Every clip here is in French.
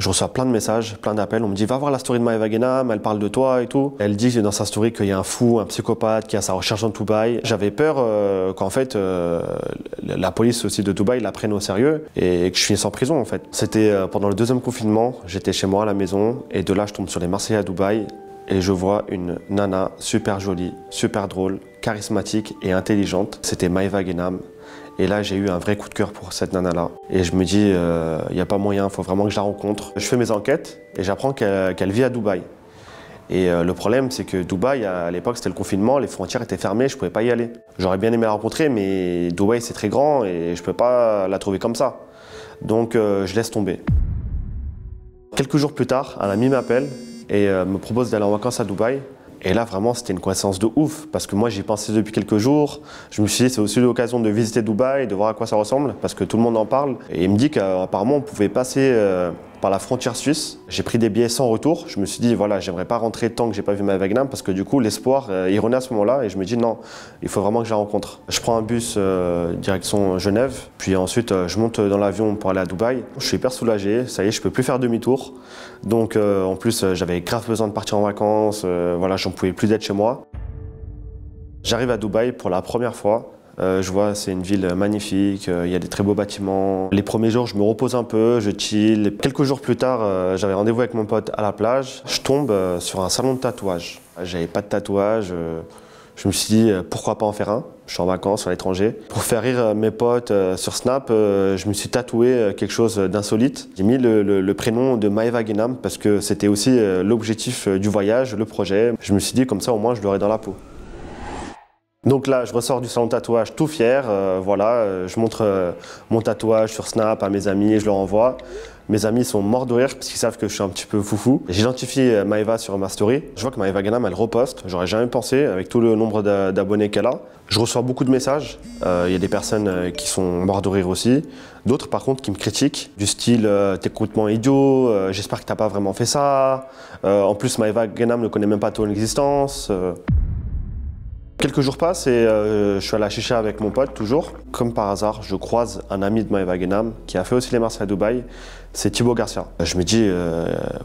Je reçois plein de messages, plein d'appels. On me dit va voir la story de Maeva Ghenam, elle parle de toi et tout. Elle dit dans sa story qu'il y a un fou, un psychopathe qui a sa recherche dans Dubaï. J'avais peur qu'en fait la police aussi de Dubaï la prenne au sérieux et que je finisse en prison en fait. C'était pendant le deuxième confinement, j'étais chez moi à la maison et de là je tombe sur les Marseillais à Dubaï et je vois une nana super jolie, super drôle, charismatique et intelligente. C'était Maeva Ghenam. Et là, j'ai eu un vrai coup de cœur pour cette nana-là. Et je me dis, il n'y a pas moyen, il faut vraiment que je la rencontre. Je fais mes enquêtes et j'apprends qu'elle vit à Dubaï. Et le problème, c'est que Dubaï, à l'époque, c'était le confinement, les frontières étaient fermées, je ne pouvais pas y aller. J'aurais bien aimé la rencontrer, mais Dubaï, c'est très grand et je ne peux pas la trouver comme ça. Donc, je laisse tomber. Quelques jours plus tard, un ami m'appelle et me propose d'aller en vacances à Dubaï. Et là, vraiment, c'était une coïncidence de ouf, parce que moi, j'y pensais depuis quelques jours. Je me suis dit, c'est aussi l'occasion de visiter Dubaï, de voir à quoi ça ressemble, parce que tout le monde en parle. Et il me dit qu'apparemment, on pouvait passer par la frontière suisse. J'ai pris des billets sans retour. Je me suis dit, voilà, j'aimerais pas rentrer tant que j'ai pas vu Maeva Ghenam, parce que du coup, l'espoir, il renaît à ce moment-là. Et je me dis, non, il faut vraiment que je la rencontre. Je prends un bus direction Genève, puis ensuite, je monte dans l'avion pour aller à Dubaï. Je suis hyper soulagé, ça y est, je peux plus faire demi-tour. Donc, en plus, j'avais grave besoin de partir en vacances. Voilà, j'en pouvais plus d'être chez moi. J'arrive à Dubaï pour la première fois. Je vois, c'est une ville magnifique, il y a des très beaux bâtiments. Les premiers jours, je me repose un peu, je chill. Quelques jours plus tard, j'avais rendez-vous avec mon pote à la plage. Je tombe sur un salon de tatouage. J'avais pas de tatouage. Je me suis dit, pourquoi pas en faire un? Je suis en vacances à l'étranger. Pour faire rire mes potes sur Snap, je me suis tatoué quelque chose d'insolite. J'ai mis le prénom de Maeva Ghenam parce que c'était aussi l'objectif du voyage, le projet. Je me suis dit, comme ça, au moins, je l'aurai dans la peau. Donc là, je ressors du salon de tatouage tout fier. Voilà, je montre mon tatouage sur Snap à mes amis et je leur envoie. Mes amis sont morts de rire parce qu'ils savent que je suis un petit peu foufou. J'identifie Maeva sur ma story. Je vois que Maeva Ghenam, elle reposte. J'aurais jamais pensé avec tout le nombre d'abonnés qu'elle a. Je reçois beaucoup de messages. Il y a des personnes qui sont morts de rire aussi. D'autres, par contre, qui me critiquent. Du style, t'es complètement idiot, j'espère que t'as pas vraiment fait ça. En plus, Maeva Ghenam ne connaît même pas ton existence. Quelques jours passent et je suis à la chicha avec mon pote, toujours. Comme par hasard, je croise un ami de Maeva Ghenam qui a fait aussi les Marseillais à Dubaï, c'est Thibaut Garcia. Je me dis,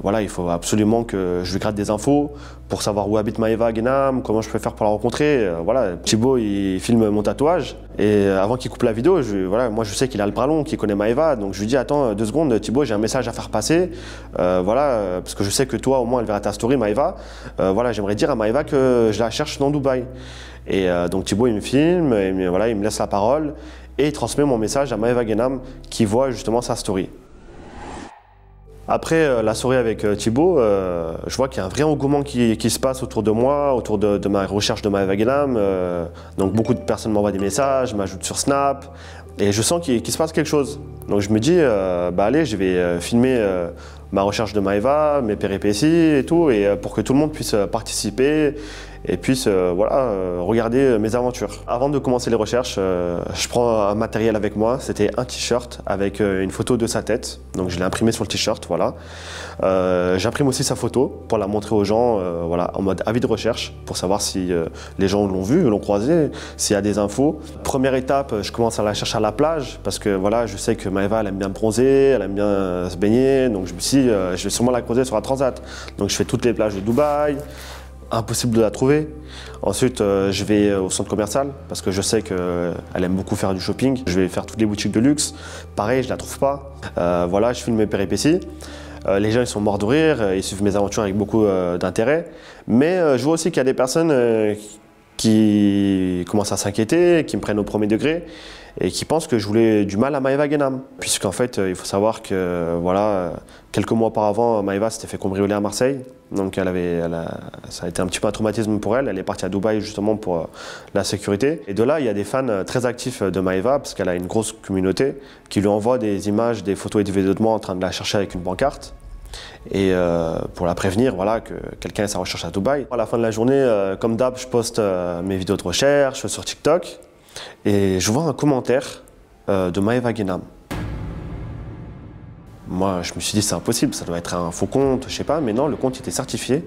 voilà, il faut absolument que je lui gratte des infos pour savoir où habite Maeva Ghenam, comment je peux faire pour la rencontrer. Voilà, Thibaut, il filme mon tatouage et avant qu'il coupe la vidéo, voilà, moi je sais qu'il a le bras long, qu'il connaît Maeva, donc je lui dis, attends 2 secondes, Thibaut, j'ai un message à faire passer. Voilà, parce que je sais que toi, au moins, elle verra ta story, Maeva. Voilà, j'aimerais dire à Maeva que je la cherche dans Dubaï. Et donc Thibaut, il me filme, et voilà, il me laisse la parole et il transmet mon message à Maeva Ghenam qui voit justement sa story. Après la soirée avec Thibaut, je vois qu'il y a un vrai engouement qui se passe autour de moi, autour de ma recherche de Maeva Ghenam. Donc beaucoup de personnes m'envoient des messages, m'ajoutent sur Snap et je sens qu'il se passe quelque chose. Donc je me dis, bah allez, je vais filmer ma recherche de Maeva, mes péripéties et tout, et pour que tout le monde puisse participer et puisse voilà, regarder mes aventures. Avant de commencer les recherches, je prends un matériel avec moi. C'était un t-shirt avec une photo de sa tête. Donc je l'ai imprimé sur le t-shirt, voilà. J'imprime aussi sa photo pour la montrer aux gens, voilà, en mode avis de recherche, pour savoir si les gens l'ont vu, l'ont croisé, s'il y a des infos. Première étape, je commence à la chercher à la plage, parce que voilà, je sais que Maeva, elle aime bien bronzer, elle aime bien se baigner, donc je me suis dit, je vais sûrement la croiser sur un transat. Donc je fais toutes les plages de Dubaï. Impossible de la trouver. Ensuite, je vais au centre commercial parce que je sais qu'elle aime beaucoup faire du shopping. Je vais faire toutes les boutiques de luxe. Pareil, je la trouve pas. Voilà, je filme mes péripéties. Les gens, ils sont morts de rire. Ils suivent mes aventures avec beaucoup d'intérêt. Mais je vois aussi qu'il y a des personnes qui commencent à s'inquiéter, qui me prennent au premier degré et qui pensent que je voulais du mal à Maeva Ghenam. Puisqu'en fait, il faut savoir que voilà, quelques mois auparavant, Maeva s'était fait cambrioler à Marseille. Donc ça a été un petit peu un traumatisme pour elle. Elle est partie à Dubaï justement pour la sécurité. Et de là, il y a des fans très actifs de Maeva parce qu'elle a une grosse communauté qui lui envoie des images, des photos et des vidéos de moi en train de la chercher avec une pancarte. Et pour la prévenir, voilà, que quelqu'un ait sa recherche à Dubaï. À la fin de la journée, comme d'hab, je poste mes vidéos de recherche sur TikTok et je vois un commentaire de Maeva Ghenam. Moi, je me suis dit, c'est impossible, ça doit être un faux compte, je sais pas, mais non, le compte était certifié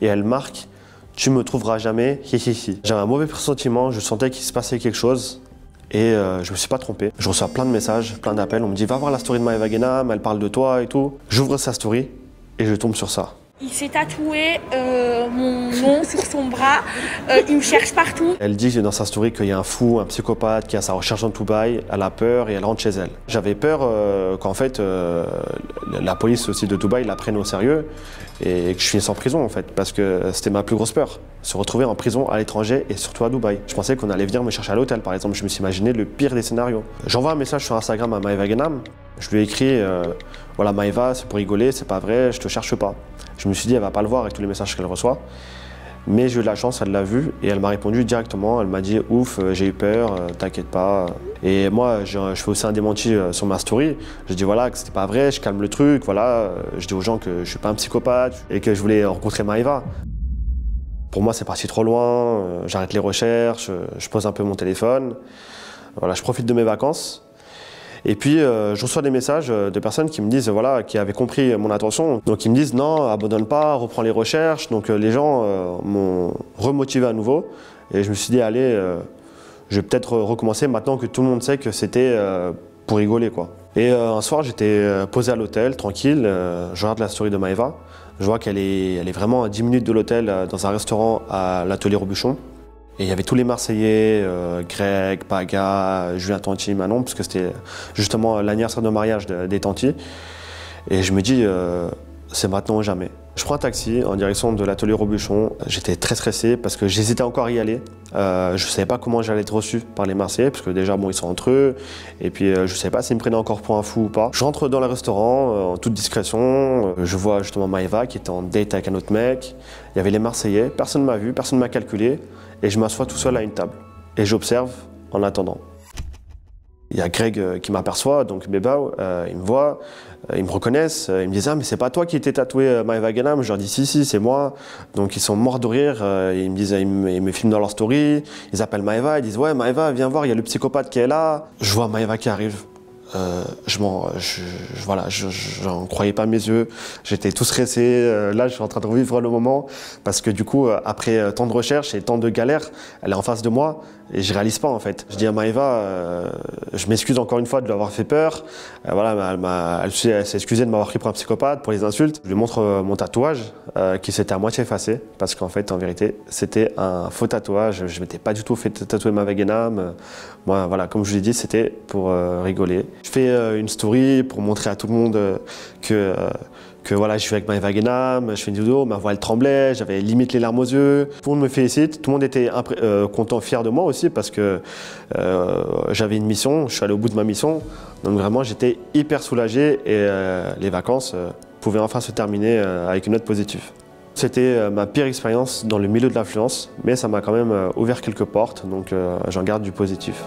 et elle marque « Tu me trouveras jamais, hi hi hi ». J'avais un mauvais pressentiment, je sentais qu'il se passait quelque chose Et je me suis pas trompé. Je reçois plein de messages, plein d'appels. On me dit va voir la story de Maeva Guénam, elle parle de toi et tout. J'ouvre sa story et je tombe sur ça. Il s'est tatoué mon nom sur son bras, il me cherche partout. Elle dit dans sa story qu'il y a un fou, un psychopathe qui est à sa recherche dans Dubaï, elle a peur et elle rentre chez elle. J'avais peur qu'en fait la police aussi de Dubaï la prenne au sérieux et que je finisse en prison en fait, parce que c'était ma plus grosse peur, se retrouver en prison à l'étranger et surtout à Dubaï. Je pensais qu'on allait venir me chercher à l'hôtel par exemple, je me suis imaginé le pire des scénarios. J'envoie un message sur Instagram à Maeva Guénam, je lui ai écrit voilà Maeva, c'est pour rigoler, c'est pas vrai, je te cherche pas. Je me suis dit, elle va pas le voir avec tous les messages qu'elle reçoit. Mais j'ai eu de la chance, elle l'a vu et elle m'a répondu directement. Elle m'a dit, ouf, j'ai eu peur, t'inquiète pas. Et moi, je fais aussi un démenti sur ma story. Je dis voilà, que c'était pas vrai, je calme le truc, voilà. Je dis aux gens que je suis pas un psychopathe et que je voulais rencontrer Maeva. Pour moi, c'est parti trop loin, j'arrête les recherches, je pose un peu mon téléphone. Voilà, je profite de mes vacances. Et puis, je reçois des messages de personnes qui me disent, voilà, qui avaient compris mon intention. Donc, ils me disent, non, abandonne pas, reprends les recherches. Donc, les gens m'ont remotivé à nouveau. Et je me suis dit, allez, je vais peut-être recommencer maintenant que tout le monde sait que c'était pour rigoler, quoi. Et un soir, j'étais posé à l'hôtel, tranquille. Je regarde la story de Maeva. Je vois qu'elle est vraiment à 10 minutes de l'hôtel, dans un restaurant à l'atelier Robuchon. Et il y avait tous les Marseillais, Greg, Paga, Julien Tanti, Manon, parce que c'était justement l'anniversaire de mariage des Tanti. Et je me dis, c'est maintenant ou jamais. Je prends un taxi en direction de l'atelier Robuchon. J'étais très stressé parce que j'hésitais encore à y aller. Je ne savais pas comment j'allais être reçu par les Marseillais, parce que déjà, bon, ils sont entre eux. Et puis, je ne savais pas s'ils me prenaient encore pour un fou ou pas. Je rentre dans le restaurant en toute discrétion. Je vois justement Maeva qui était en date avec un autre mec. Il y avait les Marseillais. Personne ne m'a vu, personne ne m'a calculé. Et je m'assois tout seul à une table. Et j'observe en attendant. Il y a Greg qui m'aperçoit, donc Bebao, il me voit, ils me reconnaissent, ils me disent « Ah, mais c'est pas toi qui étais tatoué Maeva Guénam ?» Je leur dis « Si, c'est moi. » Donc ils sont morts de rire, ils me disent, ils me filment dans leur story, ils appellent Maeva, ils disent « Ouais, Maeva, viens voir, il y a le psychopathe qui est là. » Je vois Maeva qui arrive. Voilà, j'en croyais pas mes yeux, j'étais tout stressé, là je suis en train de revivre le moment parce que du coup après tant de recherches et tant de galères, elle est en face de moi et je réalise pas en fait. Je dis à Maeva, je m'excuse encore une fois de lui avoir fait peur, voilà, elle s'est excusée de m'avoir pris pour un psychopathe, pour les insultes. Je lui montre mon tatouage qui s'était à moitié effacé parce qu'en fait en vérité c'était un faux tatouage, je m'étais pas du tout fait tatouer Maeva Guénam. Moi voilà, comme je vous l'ai dit, c'était pour rigoler. Je fais une story pour montrer à tout le monde que voilà, je suis avec Maeva Guénam, je fais une vidéo, ma voix elle tremblait, j'avais limite les larmes aux yeux. Tout le monde me félicite, tout le monde était content, fier de moi aussi parce que j'avais une mission, je suis allé au bout de ma mission. Donc vraiment j'étais hyper soulagé et les vacances pouvaient enfin se terminer avec une note positive. C'était ma pire expérience dans le milieu de l'influence, mais ça m'a quand même ouvert quelques portes, donc j'en garde du positif.